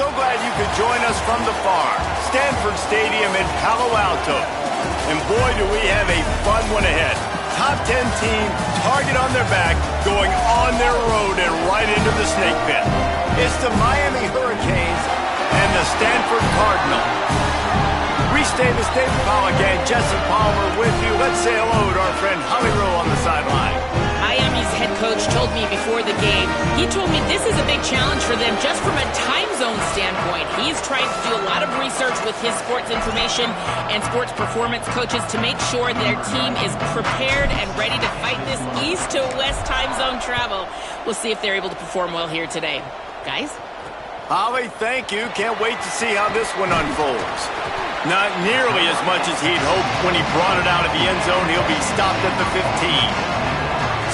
so glad you could join us from the farm, Stanford Stadium in Palo Alto. And boy, do we have a fun one ahead. Top 10 team, target on their back, going on their road and right into the snake pit. It's the Miami Hurricanes and the Stanford Cardinals. Stay the state foul again. Jesse Palmer with you. Let's say hello to our friend Holly Rowe on the sideline. Miami's head coach told me before the game, he told me this is a big challenge for them just from a time zone standpoint. He's trying to do a lot of research with his sports information and sports performance coaches to make sure their team is prepared and ready to fight this east to west time zone travel. We'll see if they're able to perform well here today. Guys? Holly, thank you. Can't wait to see how this one unfolds. Not nearly as much as he'd hoped when he brought it out of the end zone. He'll be stopped at the 15.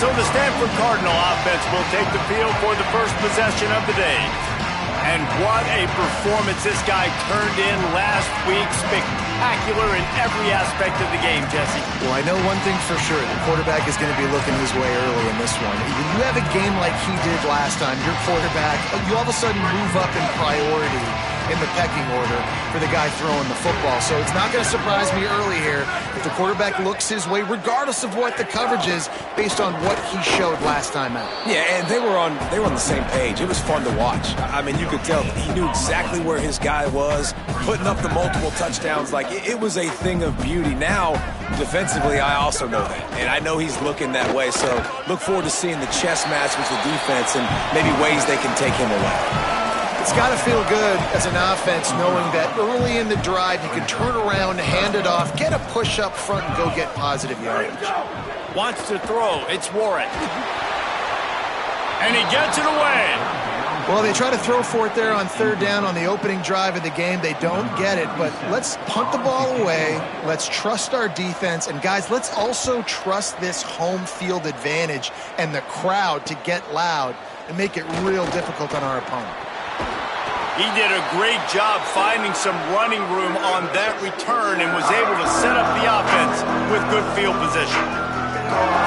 So the Stanford Cardinal offense will take the field for the first possession of the day. And what a performance this guy turned in last week. Spectacular in every aspect of the game, Jesse. Well, I know one thing for sure. The quarterback is going to be looking his way early in this one. When you have a game like he did last time, your quarterback, you all of a sudden move up in priority in the pecking order for the guy throwing the football. So it's not going to surprise me early here if the quarterback looks his way, regardless of what the coverage is, based on what he showed last time out. Yeah, and they were on the same page. It was fun to watch. I mean, you could tell he knew exactly where his guy was, putting up the multiple touchdowns. Like, it was a thing of beauty. Now, defensively, I also know that. And I know he's looking that way. So look forward to seeing the chess match with the defense and maybe ways they can take him away. It's got to feel good as an offense knowing that early in the drive you can turn around, hand it off, get a push up front, and go get positive yardage. Wants to throw. It's Warren. And he gets it away. Well, they try to throw for it there on third down on the opening drive of the game. They don't get it, but let's punt the ball away. Let's trust our defense. And, guys, let's also trust this home field advantage and the crowd to get loud and make it real difficult on our opponent. He did a great job finding some running room on that return and was able to set up the offense with good field position.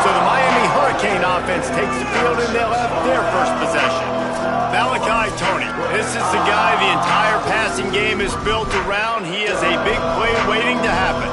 So the Miami Hurricane offense takes the field and they'll have their first possession. Malachi Tony. This is the guy the entire passing game is built around. He is a big play waiting to happen.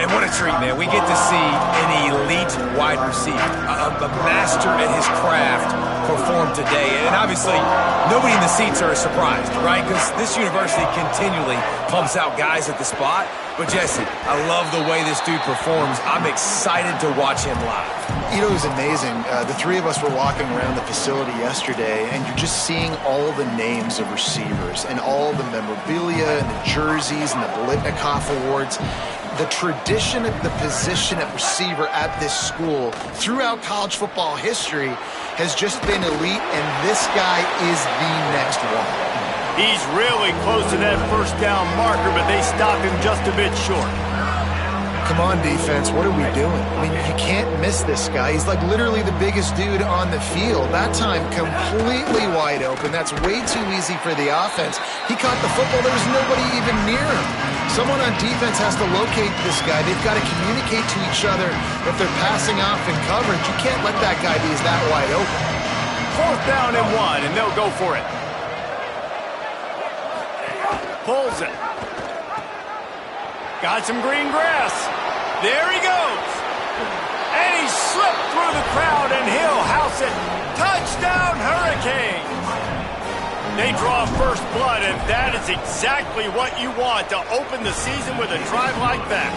And what a treat, man. We get to see an elite wide receiver, a master at his craft perform today. And obviously, nobody in the seats are surprised, right? Because this university continually pumps out guys at the spot. But, Jesse, I love the way this dude performs. I'm excited to watch him live. You know, it was amazing. The three of us were walking around the facility yesterday, and you're just seeing all the names of receivers and all the memorabilia and the jerseys and the Bolitnikoff Awards. The tradition of the position at receiver at this school throughout college football history has just been elite, and this guy is the next one. He's really close to that first down marker, but they stop him just a bit short. Come on, defense, what are we doing? I mean, you can't miss this guy. He's like literally the biggest dude on the field. That time, completely wide open. That's way too easy for the offense. He caught the football. There was nobody even near him. Someone on defense has to locate this guy. They've got to communicate to each other if they're passing off in coverage. You can't let that guy be that wide open. Fourth down and 1, and they'll go for it. Pulls it. Got some green grass. There he goes. And he slipped through the crowd, and he'll house it. Touchdown, Hurricanes. They draw first blood, and that is exactly what you want to open the season with a drive like that.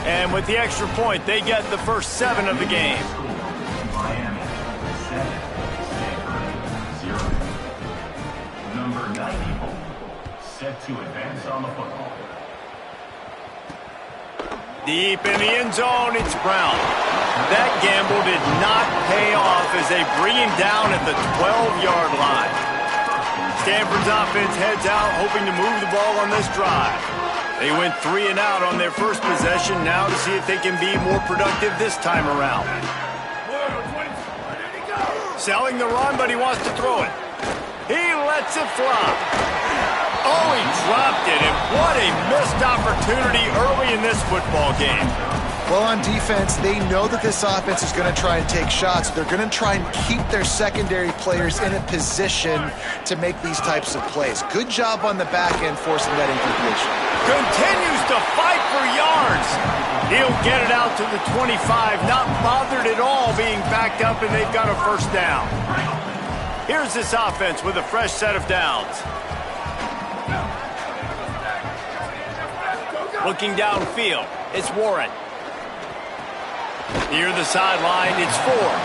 And with the extra point, they get the first 7 of the game. Miami 7, Stanford 0. Number 90, set to advance on the football. Deep in the end zone, it's Brown. That gamble did not pay off as they bring him down at the 12-yard line. Stanford's offense heads out, hoping to move the ball on this drive. They went 3 and out on their first possession, now to see if they can be more productive this time around. Selling the run, but he wants to throw it. He lets it fly. Oh, he dropped it, and what a missed opportunity early in this football game. Well, on defense, they know that this offense is going to try and take shots. They're going to try and keep their secondary players in a position to make these types of plays. Good job on the back end forcing that incompletion. Continues to fight for yards. He'll get it out to the 25, not bothered at all being backed up, and they've got a first down. Here's this offense with a fresh set of downs. Looking downfield, it's Warren. Near the sideline, it's Ford.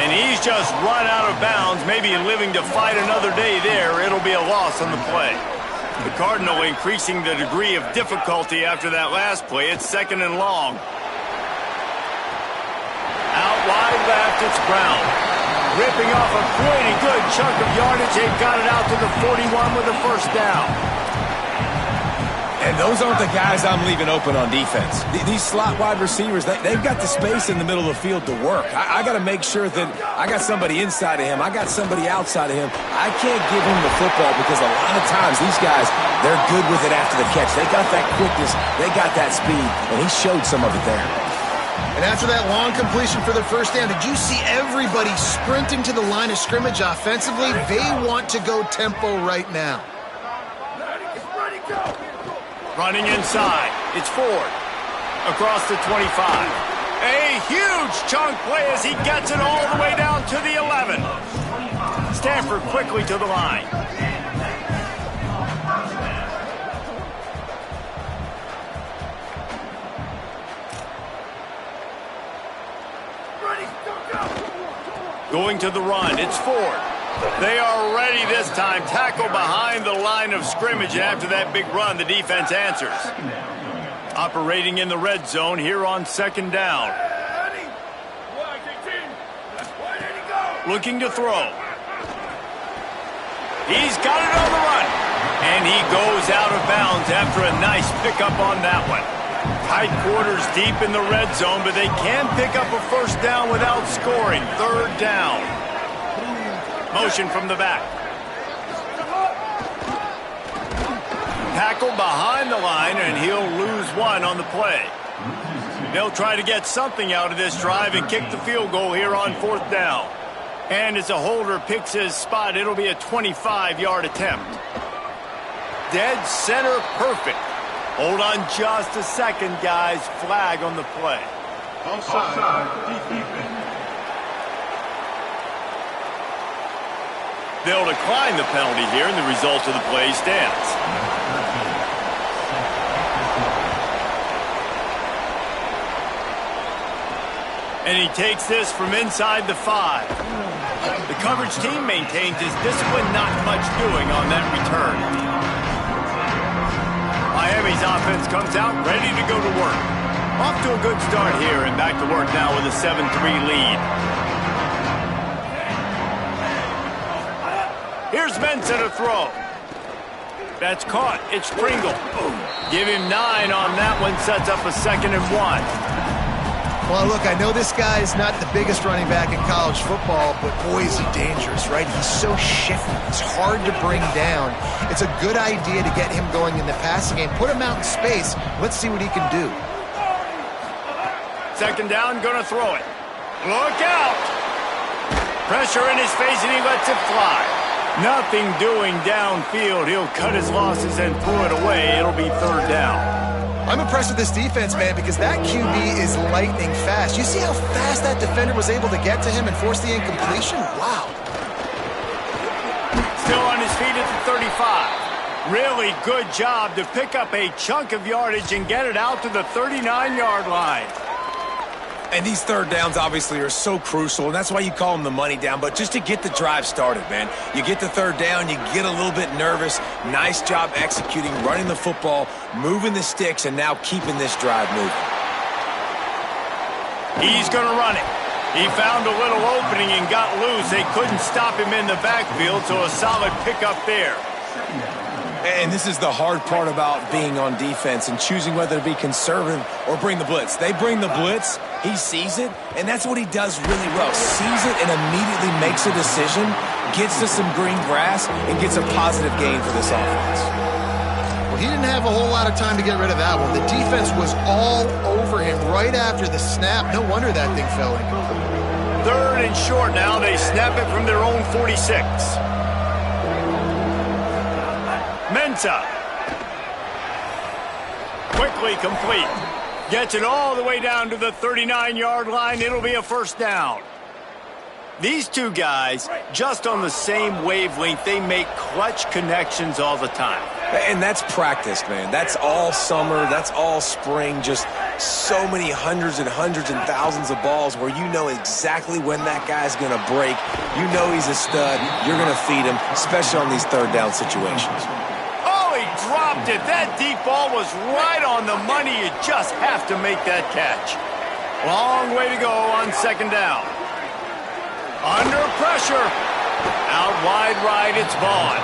And he's just run out of bounds, maybe living to fight another day there. It'll be a loss on the play. The Cardinal increasing the degree of difficulty after that last play. It's 2nd and long. Out wide left, it's Brown. Ripping off a pretty good chunk of yardage. They've got it out to the 41 with a first down. And those aren't the guys I'm leaving open on defense. These slot wide receivers, they've got the space in the middle of the field to work. I got to make sure that I got somebody inside of him. I got somebody outside of him. I can't give him the football because a lot of times these guys, they're good with it after the catch. They got that quickness. They got that speed. And he showed some of it there. And after that long completion for the first down, did you see everybody sprinting to the line of scrimmage offensively? They want to go tempo right now. Running inside, it's Ford. Across the 25. A huge chunk play as he gets it all the way down to the 11. Stanford quickly to the line. Going to the run, it's Ford. They are ready this time. Tackle behind the line of scrimmage. And after that big run, the defense answers. Operating in the red zone here on 2nd down. Looking to throw. He's got it on the run. And he goes out of bounds after a nice pickup on that one. Tight quarters deep in the red zone, but they can pick up a first down without scoring. 3rd down. Motion from the back. Tackle behind the line, and he'll lose one on the play. They'll try to get something out of this drive and kick the field goal here on 4th down. And as a holder picks his spot, it'll be a 25-yard attempt. Dead center perfect. Hold on just a second, guys. Flag on the play. Offside. They'll decline the penalty here, and the result of the play stands. And he takes this from inside the 5. The coverage team maintains his discipline, not much doing on that return. Miami's offense comes out ready to go to work. Off to a good start here, and back to work now with a 7-3 lead. Here's Mensa to throw. That's caught. It's Pringle. Give him 9 on that one. Sets up a 2nd and 1. Well, look, I know this guy is not the biggest running back in college football, but boy, is he dangerous, right? He's so shifty. He's hard to bring down. It's a good idea to get him going in the passing game. Put him out in space. Let's see what he can do. 2nd down, gonna throw it. Look out! Pressure in his face, and he lets it fly. Nothing doing downfield. He'll cut his losses and pull it away. It'll be 3rd down. I'm impressed with this defense, man, because that QB is lightning fast. You see how fast that defender was able to get to him and force the incompletion? Wow. Still on his feet at the 35. Really good job to pick up a chunk of yardage and get it out to the 39-yard line. And these 3rd downs obviously are so crucial, and that's why you call them the money down. But just to get the drive started, man, you get the 3rd down, you get a little bit nervous. Nice job executing, running the football, moving the sticks, and now keeping this drive moving. He's going to run it. He found a little opening and got loose. They couldn't stop him in the backfield, so a solid pickup there. And this is the hard part about being on defense and choosing whether to be conservative or bring the blitz. They bring the blitz, he sees it, and that's what he does really well. Sees it and immediately makes a decision, gets to some green grass, and gets a positive gain for this offense. Well, He didn't have a whole lot of time to get rid of that one. The defense was all over him right after the snap. No wonder that thing fell incomplete. 3rd and short now. They snap it from their own 46. Mensah. Quickly complete. Gets it all the way down to the 39-yard line. It'll be a first down. These two guys, just on the same wavelength, they make clutch connections all the time. And that's practice, man. That's all summer. That's all spring. Just so many hundreds and thousands of balls where you know exactly when that guy's going to break. You know he's a stud. You're going to feed him, especially on these third down situations. Oh, he dropped it. That deep ball was right on the money. You just have to make that catch. Long way to go on second down. Under pressure. Out wide right, it's Vaughn.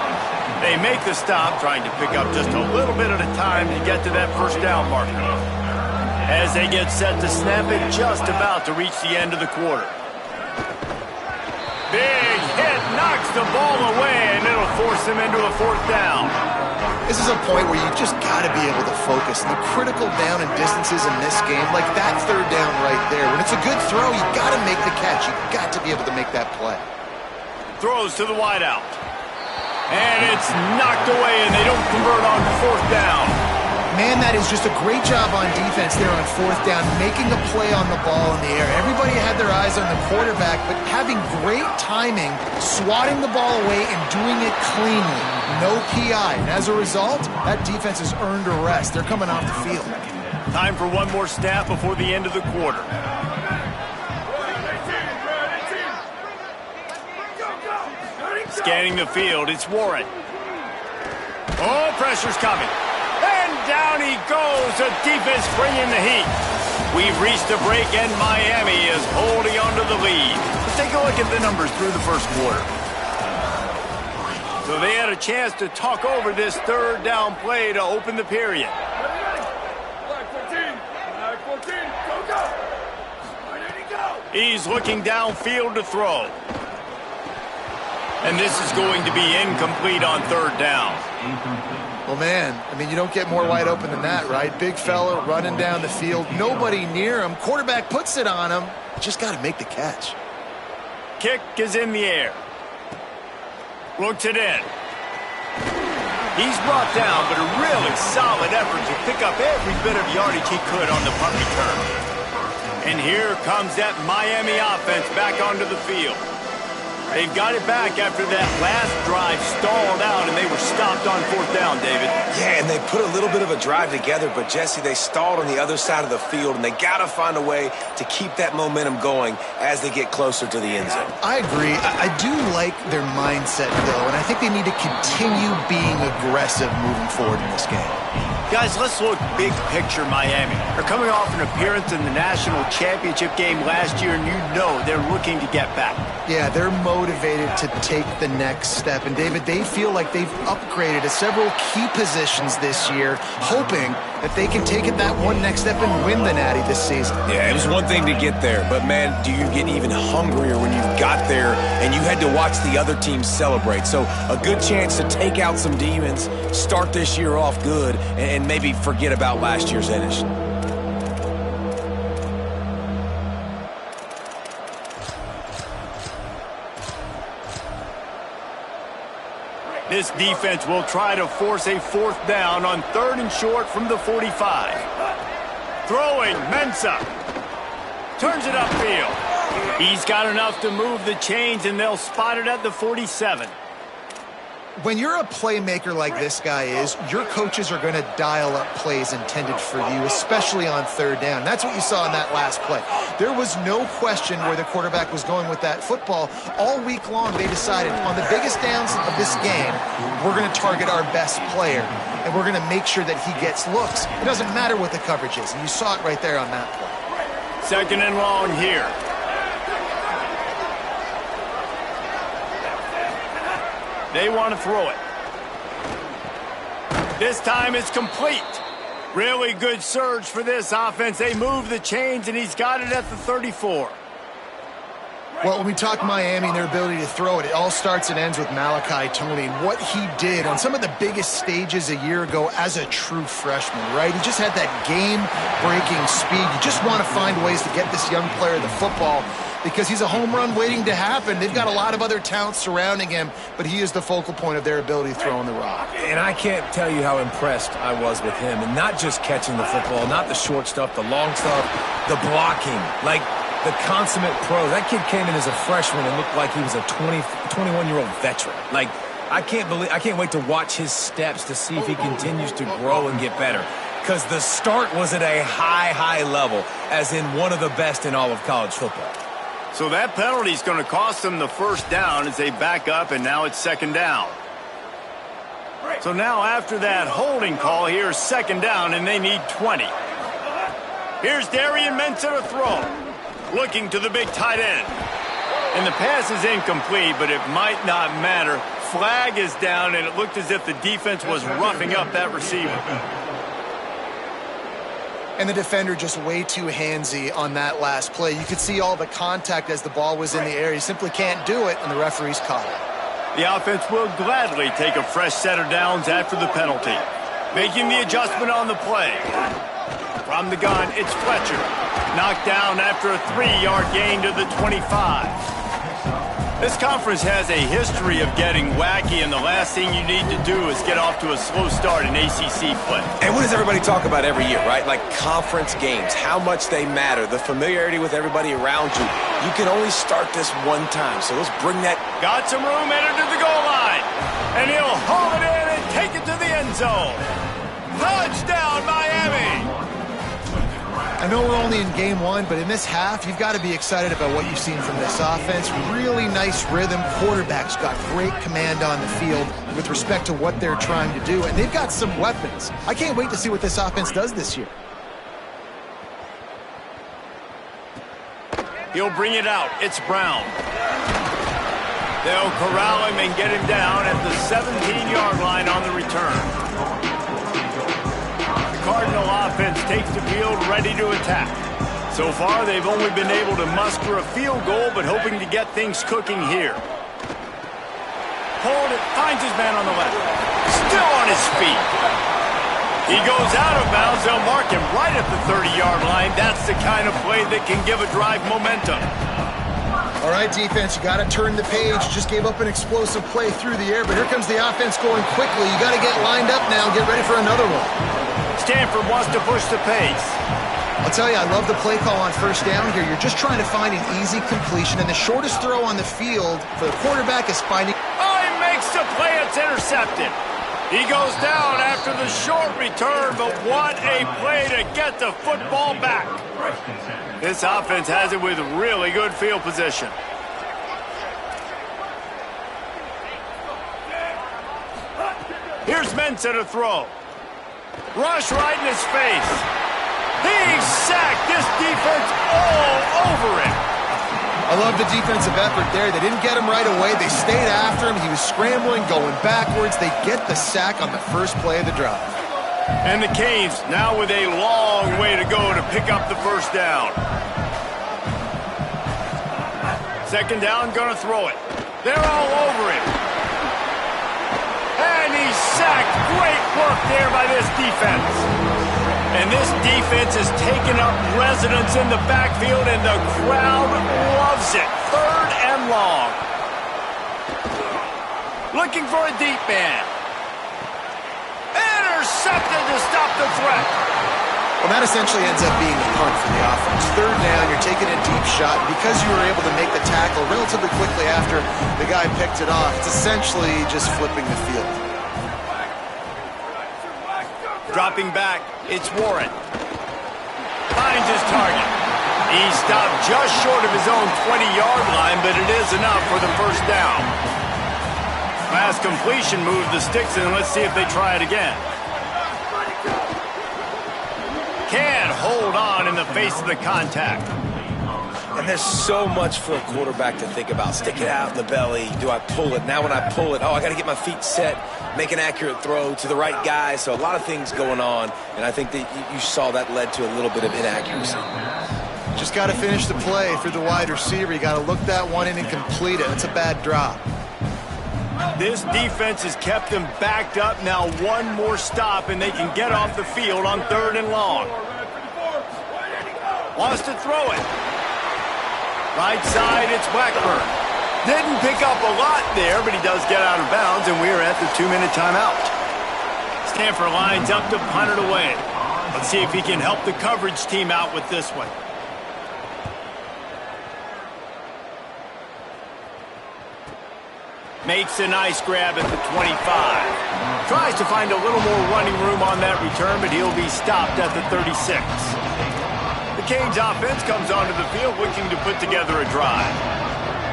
They make the stop, trying to pick up just a little bit at a time to get to that first down marker. As they get set to snap it, just about to reach the end of the quarter. Big hit, knocks the ball away, and it'll force them into a fourth down. This is a point where you just got to be able to focus. And the critical down and distances in this game, like that third down right there, when it's a good throw, you got to make the catch. You got to be able to make that play. Throws to the wideout. And it's knocked away, and they don't convert on fourth down. Man, that is just a great job on defense there on fourth down, making a play on the ball in the air. Everybody had their eyes on the quarterback, but having great timing, swatting the ball away, and doing it cleanly. No PI. And as a result, that defense has earned a rest. They're coming off the field. Time for one more snap before the end of the quarter. Scanning the field, it's Warren. Oh, pressure's coming. And down he goes. The defense bringing the heat. We've reached a break, and Miami is holding on to the lead. Let's take a look at the numbers through the first quarter. So they had a chance to talk over this third down play to open the period. He's looking downfield to throw. And this is going to be incomplete on third down. Well, man, I mean, you don't get more wide open than that, right? Big fella running down the field. Nobody near him. Quarterback puts it on him. Just got to make the catch. Kick is in the air. Looks it in. He's brought down, but a really solid effort to pick up every bit of yardage he could on the punt return. And here comes that Miami offense back onto the field. They've got it back after that last drive stalled out, and they were stopped on fourth down, David. Yeah, and they put a little bit of a drive together, but, Jesse, they stalled on the other side of the field, and they got to find a way to keep that momentum going as they get closer to the end zone. I agree. I do like their mindset, though, and I think they need to continue being aggressive moving forward in this game. Guys, let's look big picture Miami. They're coming off an appearance in the national championship game last year, and you know they're looking to get back. Yeah, they're motivated to take the next step. And, David, they feel like they've upgraded to several key positions this year, hoping that they can take it that one next step and win the Natty this season. Yeah, it was one thing to get there, but, man, do you get even hungrier when you've got there and you had to watch the other team celebrate. So a good chance to take out some demons, start this year off good, and maybe forget about last year's finish. This defense will try to force a fourth down on third and short from the 45. Throwing, Mensah. Turns it upfield. He's got enough to move the chains, and they'll spot it at the 47. When you're a playmaker like this guy is, your coaches are going to dial up plays intended for you, especially on third down. That's what you saw in that last play. There was no question where the quarterback was going with that football. All week long, they decided on the biggest downs of this game, we're going to target our best player, and we're going to make sure that he gets looks. It doesn't matter what the coverage is, and you saw it right there on that play. Second and long here. They want to throw it. This time it's complete. Really good surge for this offense. They move the chains, and he's got it at the 34. Well, when we talk Miami and their ability to throw it, it all starts and ends with Malachi Toney and what he did on some of the biggest stages a year ago as a true freshman, right? He just had that game-breaking speed. You just want to find ways to get this young player the football because he's a home run waiting to happen. They've got a lot of other talent surrounding him, but he is the focal point of their ability to throw on the rock. And I can't tell you how impressed I was with him, and not just catching the football, not the short stuff, the long stuff, the blocking, like the consummate pro. That kid came in as a freshman and looked like he was a 21-year-old veteran. Like, I can't wait to watch his steps to see if he continues to grow and get better. Because the start was at a high level, as in one of the best in all of college football. So that penalty is going to cost them the first down as they back up, and now it's second down. So now after that holding call, here's second down, and they need 20. Here's Darian Mensah to throw. Looking to the big tight end. And the pass is incomplete, but it might not matter. Flag is down, and it looked as if the defense was roughing up that receiver. And the defender just way too handsy on that last play. You could see all the contact as the ball was in the air. He simply can't do it, and the referee's caught it. The offense will gladly take a fresh set of downs after the penalty. Making the adjustment on the play. From the gun, it's Fletcher. Knocked down after a 3-yard gain to the 25. This conference has a history of getting wacky, and the last thing you need to do is get off to a slow start in ACC play. And what does everybody talk about every year, right? Like conference games, how much they matter, the familiarity with everybody around you. You can only start this one time, so let's bring that. Got some room, entered to the goal line. And he'll haul it in and take it to the end zone. Touchdown, Miami! I know we're only in game one, but in this half, you've got to be excited about what you've seen from this offense. Really nice rhythm. Quarterback's got great command on the field with respect to what they're trying to do, and they've got some weapons. I can't wait to see what this offense does this year. He'll bring it out. It's Brown. They'll corral him and get him down at the 17-yard line on the return. Cardinal offense takes the field ready to attack. So far, they've only been able to muster a field goal, but hoping to get things cooking here. Hold it, finds his man on the left. Still on his feet. He goes out of bounds. They'll mark him right at the 30-yard line. That's the kind of play that can give a drive momentum. All right, defense, you got to turn the page. Just gave up an explosive play through the air, but here comes the offense going quickly. You got to get lined up now and get ready for another one. Stanford wants to push the pace. I'll tell you, I love the play call on first down here. You're just trying to find an easy completion, and the shortest throw on the field for the quarterback is finding... Oh, he makes the play. It's intercepted. He goes down after the short return, but what a play to get the football back. This offense has it with really good field position. Here's Mensah to throw. Rush right in his face. He's sacked. This defense all over him. I love the defensive effort there. They didn't get him right away. They stayed after him. He was scrambling, going backwards. They get the sack on the first play of the drive. And the Canes now with a long way to go to pick up the first down. Second down, gonna throw it. They're all over him. And he's sacked. Great work there by this defense. And this defense has taken up residence in the backfield, and the crowd loves it. Third and long. Looking for a deep man. Intercepted to stop the threat. Well, that essentially ends up being a punt for the offense. Third down, you're taking a deep shot. Because you were able to make the tackle relatively quickly after the guy picked it off, it's essentially just flipping the field. Dropping back, it's Warren. Finds his target. He stopped just short of his own 20-yard line, but it is enough for the first down. Last completion moved the sticks, and let's see if they try it again. Can't hold on in the face of the contact. And there's so much for a quarterback to think about. Stick it out in the belly. Do I pull it? Now when I pull it, I got to get my feet set, make an accurate throw to the right guy. So a lot of things going on, and I think that you saw that led to a little bit of inaccuracy. Just got to finish the play for the wide receiver. You got to look that one in and complete it. It's a bad drop. This defense has kept them backed up. Now one more stop, and they can get off the field on 3rd and long. Wants to throw it. Right side, it's Blackburn. Didn't pick up a lot there, but he does get out of bounds, and we're at the 2-minute timeout. Stanford lines up to punt it away. Let's see if he can help the coverage team out with this one. Makes a nice grab at the 25. Tries to find a little more running room on that return, but he'll be stopped at the 36. The Canes offense comes onto the field looking to put together a drive.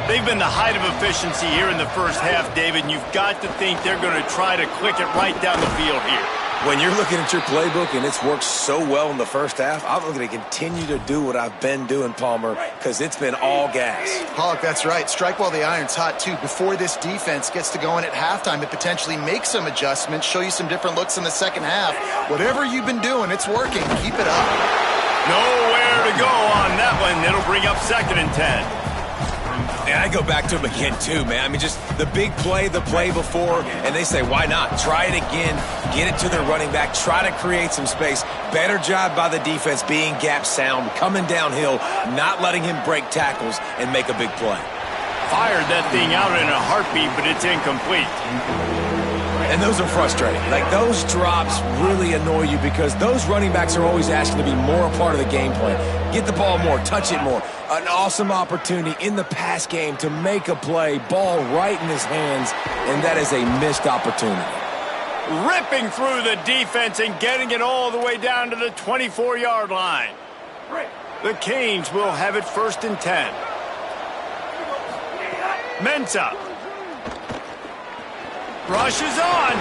They've been the height of efficiency here in the first half, David, and you've got to think they're going to try to click it right down the field here. When you're looking at your playbook and it's worked so well in the first half, I'm going to continue to do what I've been doing, Palmer, because it's been all gas. Pollock, that's right. Strike while the iron's hot, too. Before this defense gets to going at halftime to potentially make some adjustments, show you some different looks in the second half. Whatever you've been doing, it's working. Keep it up. Nowhere to go on that one. It'll bring up 2nd and 10. And I go back to him again, too, man. I mean, just the big play, the play before, and they say, why not? Try it again, get it to their running back, try to create some space. Better job by the defense being gap sound, coming downhill, not letting him break tackles and make a big play. Fired that thing out in a heartbeat, but it's incomplete. And those are frustrating. Like, those drops really annoy you because those running backs are always asking to be more a part of the game plan. Get the ball more, touch it more. An awesome opportunity in the pass game to make a play, ball right in his hands, and that is a missed opportunity. Ripping through the defense and getting it all the way down to the 24-yard line. The Canes will have it 1st and 10. Mensah. Rushes on.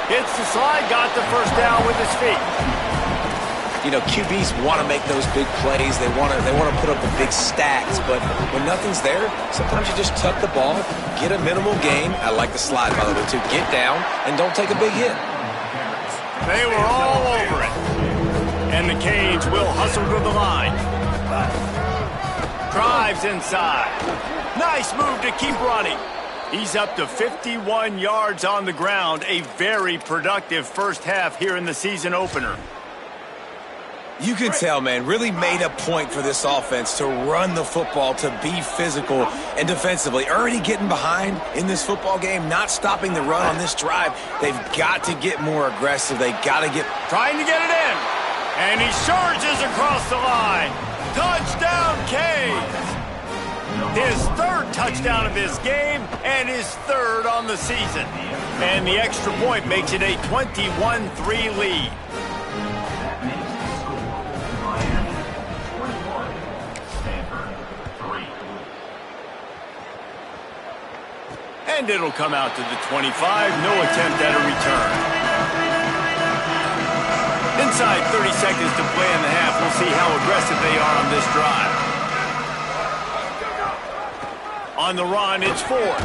Hits the slide, got the first down with his feet. You know, QBs want to make those big plays. They want to put up the big stats. But when nothing's there, sometimes you just tuck the ball, get a minimal gain. I like the slide, by the way, too. Get down and don't take a big hit. They were all over it. And the Canes will hustle to the line. Drives inside. Nice move to keep running. He's up to 51 yards on the ground. A very productive first half here in the season opener. You can tell, man, really made a point for this offense to run the football, to be physical and defensively. Already getting behind in this football game, not stopping the run on this drive. They've got to get more aggressive. They got to get... Trying to get it in. And he surges across the line. Touchdown, Canes. His 3rd touchdown of this game and his 3rd on the season. And the extra point makes it a 21-3 lead. And it'll come out to the 25. No attempt at a return. Inside 30 seconds to play in the half. We'll see how aggressive they are on this drive. On the run, it's Ford.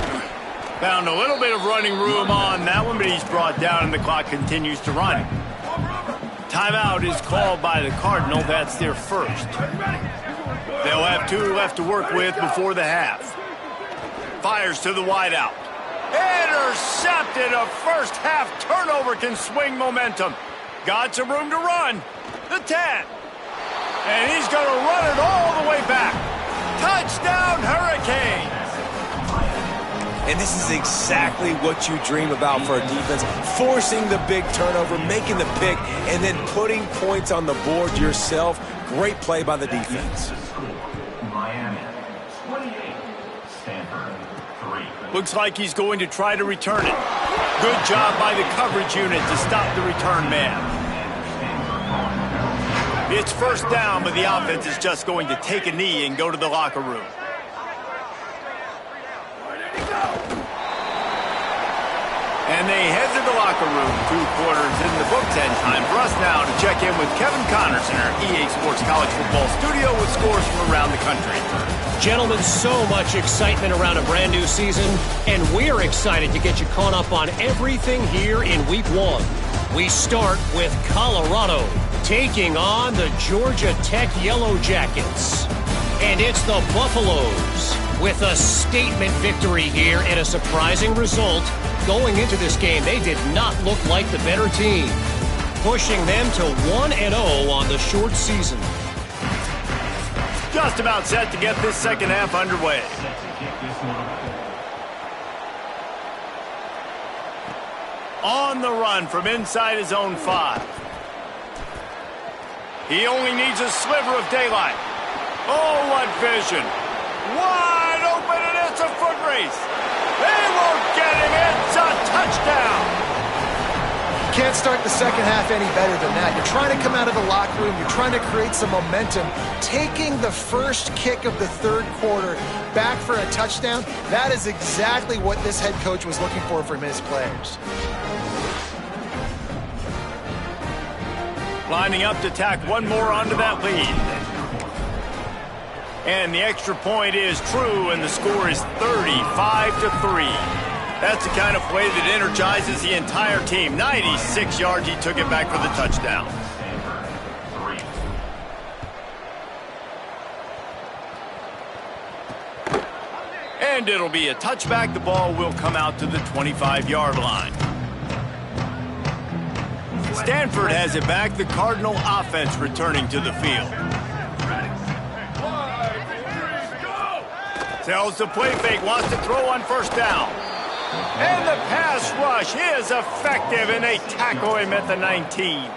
Found a little bit of running room on that one, but he's brought down and the clock continues to run. Timeout is called by the Cardinal. That's their first. They'll have 2 left to work with before the half. Fires to the wideout. Intercepted. A first half turnover can swing momentum. Got some room to run. The 10. And he's going to run it all the way back. Touchdown, Hurricanes. And this is exactly what you dream about for a defense. Forcing the big turnover, making the pick, and then putting points on the board yourself. Great play by the defense. Miami 28, Stanford 3. Looks like he's going to try to return it. Good job by the coverage unit to stop the return man. It's 1st down, but the offense is just going to take a knee and go to the locker room. And they head to the locker room. 2 quarters in the books, and time for us now to check in with Kevin Connors in our EA Sports College Football studio with scores from around the country. Gentlemen, so much excitement around a brand new season, and we're excited to get you caught up on everything here in Week 1. We start with Colorado. taking on the Georgia Tech Yellow Jackets. And it's the Buffaloes with a statement victory here and a surprising result. Going into this game, they did not look like the better team, pushing them to 1-0 on the short season. Just about set to get this second half underway. On the run from inside his own 5. He only needs a sliver of daylight. Oh, what vision. Wide open, and it's a foot race. They won't get him. It's a touchdown. Can't start the second half any better than that. You're trying to come out of the locker room. You're trying to create some momentum. Taking the first kick of the third quarter back for a touchdown, that is exactly what this head coach was looking for from his players. Lining up to tack one more onto that lead. And the extra point is true, and the score is 35-3. That's the kind of play that energizes the entire team. 96 yards, he took it back for the touchdown. And it'll be a touchback. The ball will come out to the 25-yard line. Stanford has it back. The Cardinal offense returning to the field. Tells the play fake, wants to throw on first down. And the pass rush is effective, and they tackle him at the 19.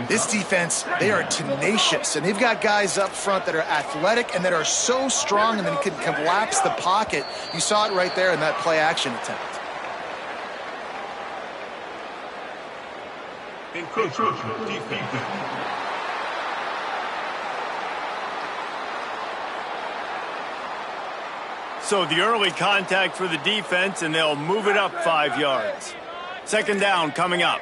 This defense, they are tenacious, and they've got guys up front that are athletic and that are so strong and then can collapse the pocket. You saw it right there in that play-action attempt. So the early contact for the defense, and they'll move it up 5 yards. Second down coming up.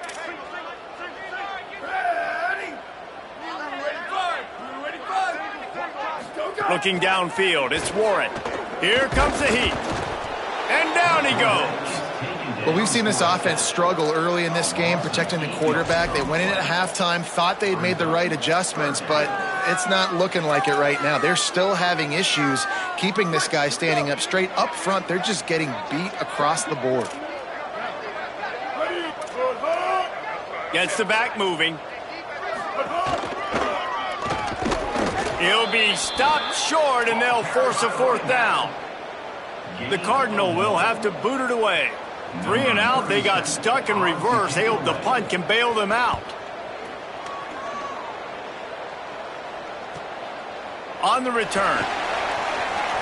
Looking downfield, it's Warren. Here comes the heat. And down he goes. Well, we've seen this offense struggle early in this game, protecting the quarterback. They went in at halftime, thought they'd made the right adjustments, but it's not looking like it right now. They're still having issues keeping this guy standing up straight. Up front, they're just getting beat across the board. Gets the back moving. He'll be stopped short, and they'll force a fourth down. The Cardinal will have to boot it away. 3 and out, they got stuck in reverse. They hope the punt can bail them out. On the return.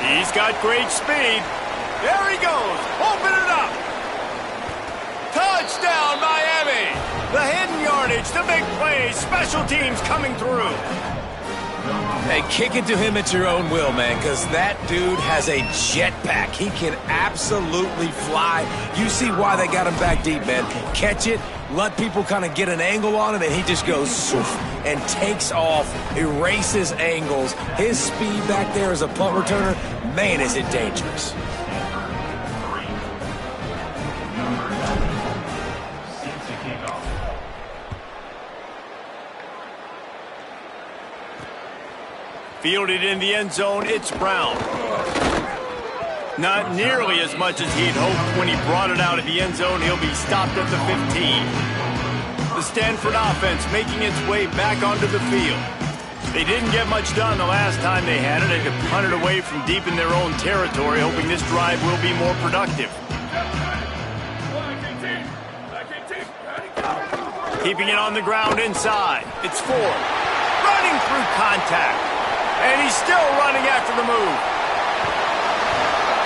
He's got great speed. There he goes. Open it up. Touchdown, Miami. The hidden yardage, the big plays, special teams coming through. Hey, kick it to him at your own will, man, because that dude has a jetpack. He can absolutely fly. You see why they got him back deep, man. Catch it, let people kind of get an angle on him, and he just goes swoof, and takes off, erases angles. His speed back there as a punt returner, man, is it dangerous. Fielded in the end zone, it's Brown. Not nearly as much as he'd hoped when he brought it out of the end zone. He'll be stopped at the 15. The Stanford offense making its way back onto the field. They didn't get much done the last time they had it. They had to punt it away from deep in their own territory, hoping this drive will be more productive. Keeping it on the ground inside. It's Ford. Running through contact. And he's still running after the move.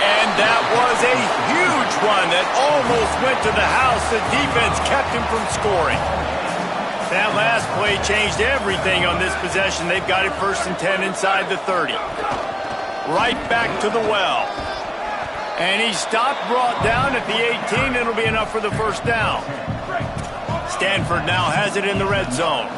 And that was a huge run that almost went to the house. The defense kept him from scoring. That last play changed everything on this possession. They've got it 1st and 10 inside the 30. Right back to the well. And he stopped, brought down at the 18. It'll be enough for the first down. Stanford now has it in the red zone.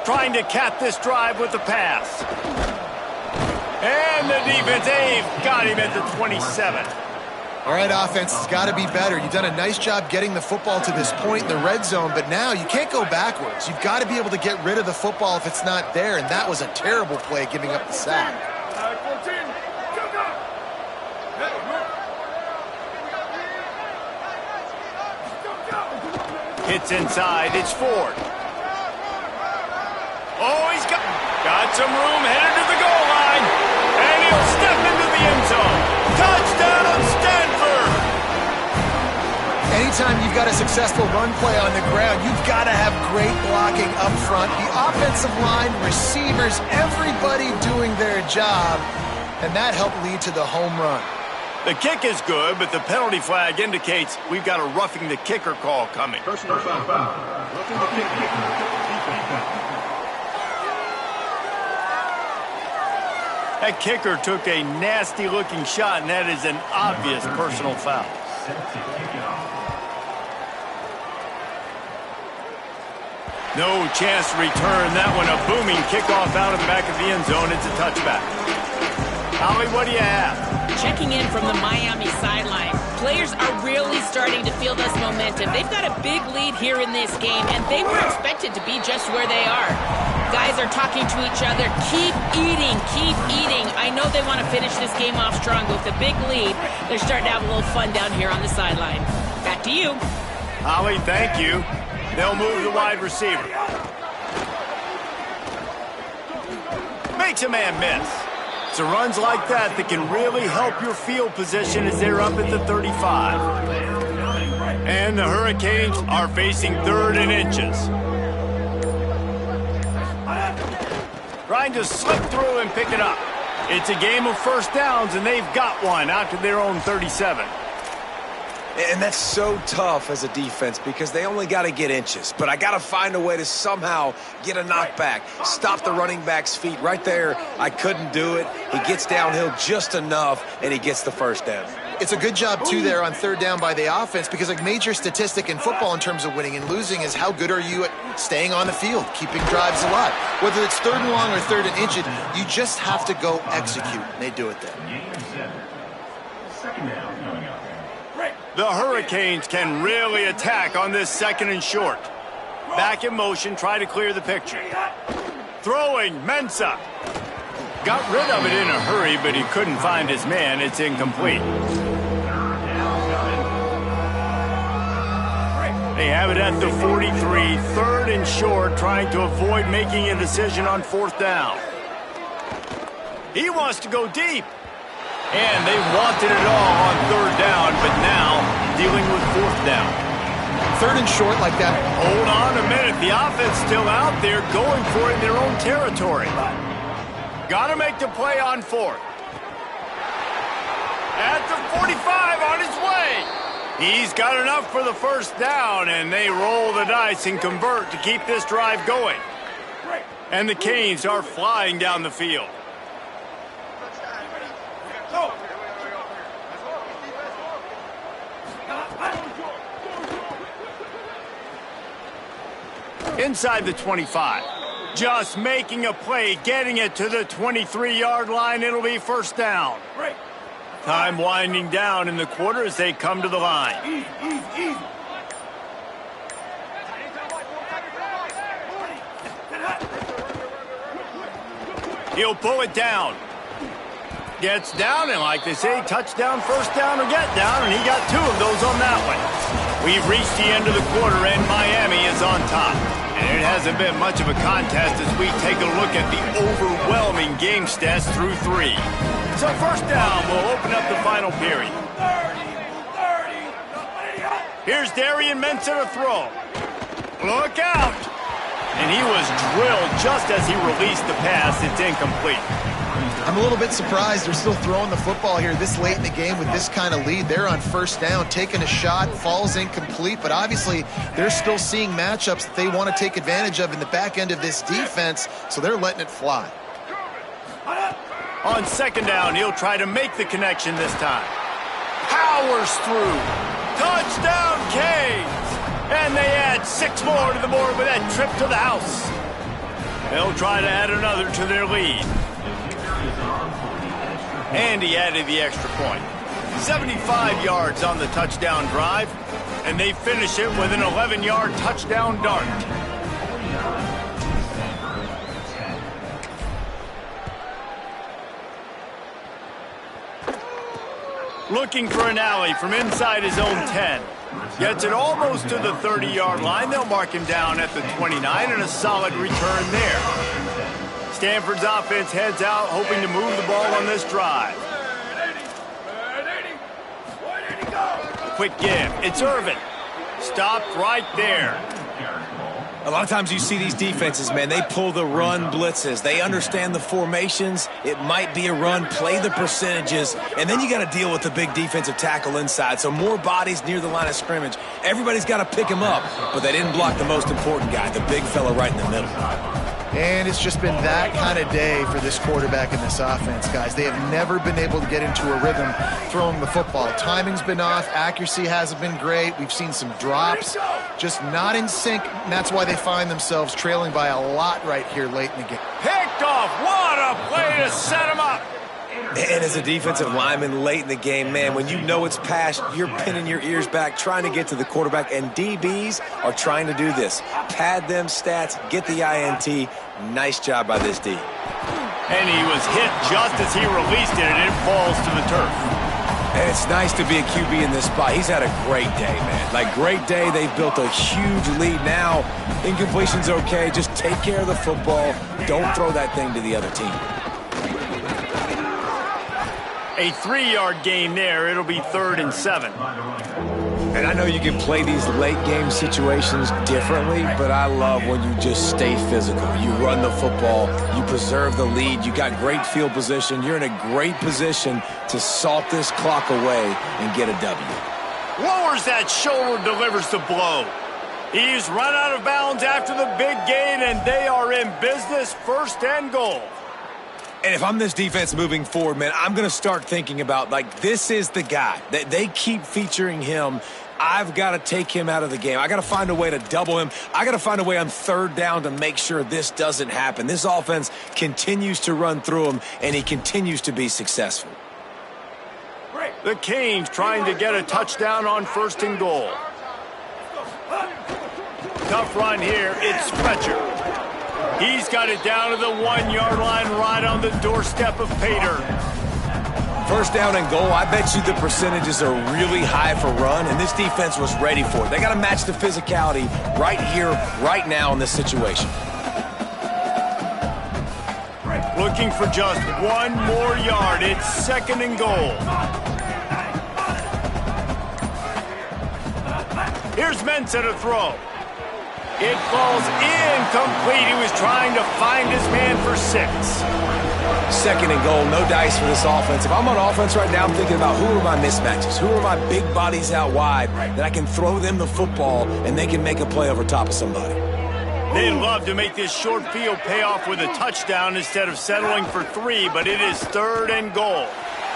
Trying to cap this drive with the pass. And the defense, they've got him at the 27. All right, offense has got to be better. You've done a nice job getting the football to this point in the red zone, but now you can't go backwards. You've got to be able to get rid of the football if it's not there, and that was a terrible play, giving up the sack. Hits inside, it's Ford. Oh, he's got some room, headed to the goal line, and he'll step into the end zone. Touchdown, Stanford! Anytime you've got a successful run play on the ground, you've got to have great blocking up front. The offensive line, receivers, everybody doing their job, and that helped lead to the home run. The kick is good, but the penalty flag indicates we've got a roughing the kicker call coming. Personal foul. Roughing the kicker. That kicker took a nasty-looking shot, and that is an obvious personal foul. No chance to return that one. A booming kickoff out of the back of the end zone. It's a touchback. Holly, what do you have? Checking in from the Miami sideline. Players are really starting to feel this momentum. They've got a big lead here in this game, and they were expected to be just where they are. Guys are talking to each other. Keep eating, keep eating. I know they want to finish this game off strong, but with a big lead, they're starting to have a little fun down here on the sideline. Back to you. Holly, thank you. They'll move the wide receiver. Makes a man miss. So runs like that can really help your field position as they're up at the 35. And the Hurricanes are facing 3rd and inches. Trying to slip through and pick it up. It's a game of first downs, and they've got one out to their own 37. And that's so tough as a defense because they only got to get inches. But I got to find a way to somehow get a knockback, stop the running back's feet. Right there, I couldn't do it. He gets downhill just enough, and he gets the first down. It's a good job, too, there on 3rd down by the offense because a major statistic in football in terms of winning and losing is how good are you at staying on the field, keeping drives alive. Whether it's 3rd and long or 3rd and inches, you just have to go execute, and they do it there. The Hurricanes can really attack on this 2nd and short. Back in motion, try to clear the picture. Throwing, Mensah. Got rid of it in a hurry, but he couldn't find his man. It's incomplete. They have it at the 43, 3rd and short, trying to avoid making a decision on 4th down. He wants to go deep. And they wanted it all on 3rd down, but now dealing with 4th down. 3rd and short like that. Hold on a minute. The offense still out there going for it in their own territory. Got to make the play on 4th. At the 45 on his way. He's got enough for the 1st down, and they roll the dice and convert to keep this drive going. And the Canes are flying down the field. Inside the 25. Just making a play, getting it to the 23-yard line. It'll be 1st down. Time winding down in the quarter as they come to the line. He'll pull it down. Gets down, and like they say, touchdown, 1st down, or get down, and he got 2 of those on that one. We've reached the end of the quarter, and Miami is on top. And it hasn't been much of a contest as we take a look at the overwhelming game stats through 3. So 1st down will open up the final period. Here's Darian Mensah to throw. Look out! And he was drilled just as he released the pass. It's incomplete. I'm a little bit surprised they're still throwing the football here this late in the game with this kind of lead. They're on 1st down, taking a shot, falls incomplete, but obviously they're still seeing matchups that they want to take advantage of in the back end of this defense, so they're letting it fly. On 2nd down, he'll try to make the connection this time. Powers through. Touchdown, Canes! And they add 6 more to the board with that trip to the house. They'll try to add another to their lead. And he added the extra point. 75 yards on the touchdown drive, and they finish it with an 11-yard touchdown dart. Looking for an alley from inside his own 10. Gets it almost to the 30-yard line. They'll mark him down at the 29, and a solid return there. Stanford's offense heads out, hoping to move the ball on this drive. Quick give. It's Irvin. Stopped right there. A lot of times you see these defenses, man, they pull the run blitzes. They understand the formations. It might be a run, play the percentages, and then you got to deal with the big defensive tackle inside. So more bodies near the line of scrimmage. Everybody's got to pick him up, but they didn't block the most important guy, the big fella right in the middle. And it's just been that kind of day for this quarterback in this offense, guys. They have never been able to get into a rhythm throwing the football. Timing's been off. Accuracy hasn't been great. We've seen some drops, just not in sync, and that's why they find themselves trailing by a lot right here late in the game. Picked off. What a play to set him up. And as a defensive lineman late in the game, man, when you know it's past, you're pinning your ears back, trying to get to the quarterback, and DBs are trying to do this. Pad them stats, get the INT. Nice job by this D. And he was hit just as he released it, and it falls to the turf. And it's nice to be a QB in this spot. He's had a great day, man. Like, great day. They've built a huge lead. Now, incompletion's okay. Just take care of the football. Don't throw that thing to the other team. A 3-yard gain there. It'll be 3rd and 7. And I know you can play these late-game situations differently, but I love when you just stay physical. You run the football. You preserve the lead. You got great field position. You're in a great position to salt this clock away and get a W. Lowers that shoulder, delivers the blow. He's run out of bounds after the big gain, and they are in business, 1st and goal. And if I'm this defense moving forward, man, I'm going to start thinking about, like, this is the guy. They keep featuring him. I've got to take him out of the game. I got to find a way to double him. I got to find a way on 3rd down to make sure this doesn't happen. This offense continues to run through him, and he continues to be successful. The Canes trying to get a touchdown on 1st and goal. Tough run here. It's Fletcher. He's got it down to the 1-yard line right on the doorstep of Pater. 1st down and goal. I bet you the percentages are really high for run, and this defense was ready for it. They got to match the physicality right here, right now in this situation. Looking for just 1 more yard. It's 2nd and goal. Here's Mensah to throw. It falls incomplete. He was trying to find his man for 6. 2nd and goal, no dice for this offense. If I'm on offense right now, I'm thinking about who are my mismatches? Who are my big bodies out wide that I can throw them the football and they can make a play over top of somebody? They'd love to make this short field pay off with a touchdown instead of settling for 3, but it is 3rd and goal.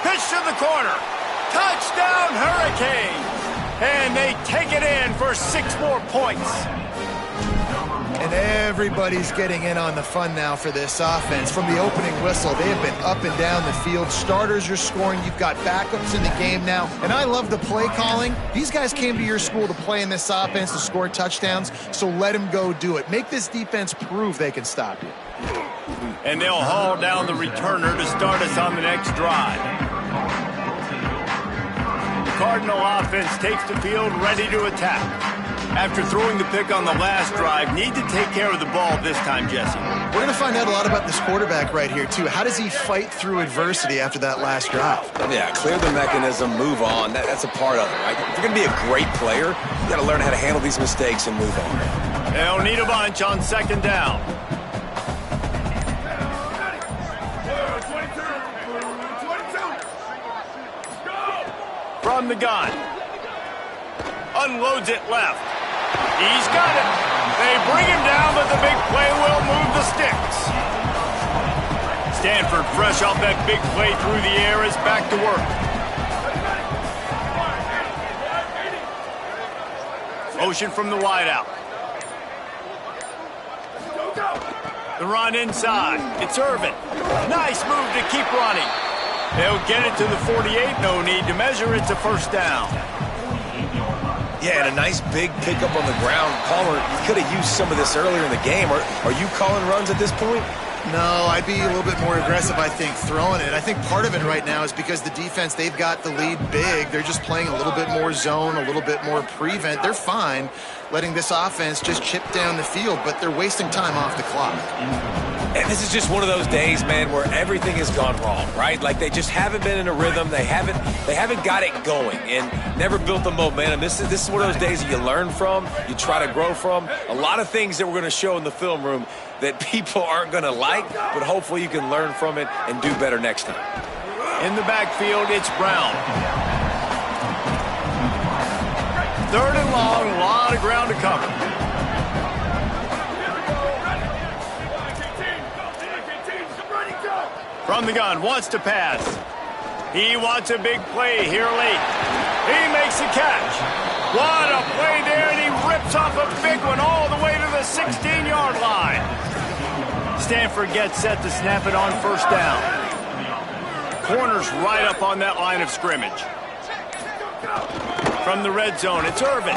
Pitch to the corner. Touchdown, Hurricanes! And they take it in for 6 more points. And everybody's getting in on the fun now for this offense. From the opening whistle, they have been up and down the field. Starters are scoring. You've got backups in the game now. And I love the play calling. These guys came to your school to play in this offense to score touchdowns, so let them go do it. Make this defense prove they can stop you. And they'll haul down the returner to start us on the next drive. The Cardinal offense takes the field ready to attack. After throwing the pick on the last drive, need to take care of the ball this time, Jesse. We're going to find out a lot about this quarterback right here, too. How does he fight through adversity after that last drive? Yeah, clear the mechanism, move on. That's a part of it, right? If you're going to be a great player, you got to learn how to handle these mistakes and move on. They'll need a bunch on 2nd down. From the gun. Unloads it left. He's got it. They bring him down, but the big play will move the sticks. Stanford, fresh off that big play through the air, is back to work. Motion from the wideout. The run inside. It's Irvin. Nice move to keep running. They'll get it to the 48. No need to measure. It's a first down. Yeah, and a nice big pickup on the ground. Palmer, you could have used some of this earlier in the game. Are you calling runs at this point? No, I'd be a little bit more aggressive, I think, throwing it. I think part of it right now is because the defense, they've got the lead big. They're just playing a little bit more zone, a little bit more prevent. They're fine letting this offense just chip down the field, but they're wasting time off the clock. And this is just one of those days, man, where everything has gone wrong, right? Like they just haven't been in a rhythm. They haven't got it going and never built the momentum. This is one of those days that you learn from, you try to grow from. A lot of things that we're going to show in the film room that people aren't going to like, but hopefully you can learn from it and do better next time. In the backfield, it's Brown. Third and long, a lot of ground to cover. From the gun, wants to pass. He wants a big play here late. He makes the catch. What a play there, and he rips off a big one all the way to the 16-yard line. Stanford gets set to snap it on first down. Corner's right up on that line of scrimmage. From the red zone, it's Irvin.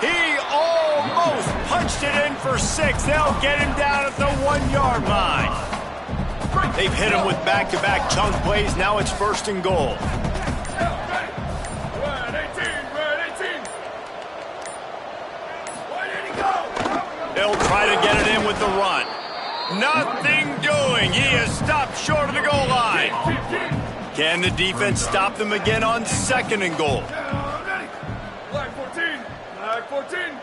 He almost punched it in for 6. They'll get him down at the 1-yard line. They've hit him with back-to-back chunk plays. Now it's first and goal. They'll try to get it in with the run. Nothing doing. He is stopped short of the goal line. Can the defense stop them again on second and goal? Flag 14. Flag 14.